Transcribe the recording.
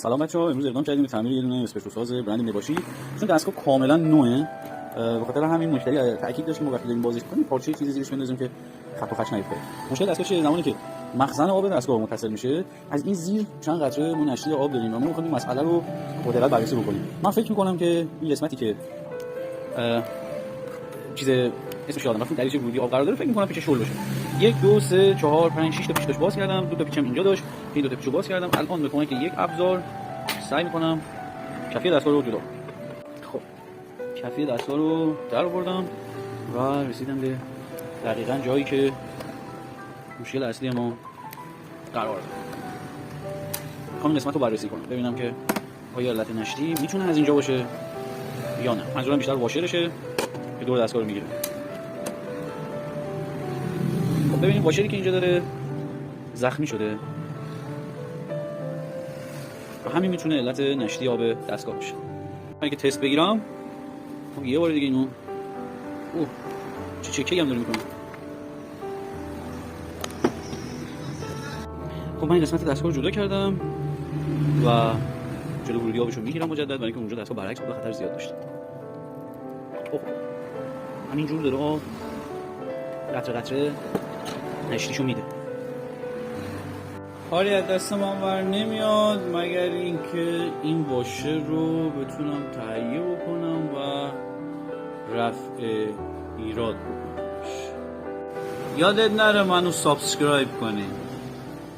سلام بچه‌ها، امروز اقدام کردیم به تعمیر یه دونه اسپرسو ساز برند نباشی. چون دستگاه کاملا نوئه، به خاطر همین مشتری تاکید داشت که ما وقتی داریم بازیش کنیم پارچه چیزی زیرش بندازیم که خط و خش نیفته. مشکل دستگاه چیه؟ زمانی که مخزن آب دستگاه متصل میشه، از این زیر چند قطره ما نشتی آب داریم و ما می‌خوایم این مسئله رو با دقت بررسی بکنیم. من فکر می‌کنم که این قسمتی که چیز اسمش یادم رفت، دریچه ورودی آب قرار داره، فکر می‌کنم پیچ شل باشه. 1 2 3 4 5 6 تا پیچ باز کردم، 2 تا پیچم اینجا داشت، این 2 تا پیچو باز کردم. الان به کمک یک ابزار سعی می‌کنم کفی دستگاه رو جدا. خب کفی دستگاه رو در آوردم و رسیدم به دقیقاً جایی که مشکل اصلی ما قرار داره. می‌خوام قسمت رو بررسی کنم ببینم که آیا علت نشتی میتونه از اینجا باشه یا نه. منظورم بیشتر واشرشه که دور دستگاه رو میگیره. خب ببینیم واشری که اینجا داره زخمی شده و همین میتونه علت نشتی آب دستگاه باشه. اگه تست بگیرم، خب یه بار دیگه اینو چه چکی هم داره میکنه. خب من این قسمت دستگاه رو جدا کردم و جلو ورودی آبشو میگیرم مجدد، برای اینکه اونجا دستگاه برعکس بود و خطر زیاد داشت. خب همینجور داره آب قطره قطره نشتیشو میده. کاری از دست من ور نمیاد مگر اینکه این واشه رو بتونم تهیه بکنم و رفع ایراد بکنم. یادت نره منو سابسکرایب کنی.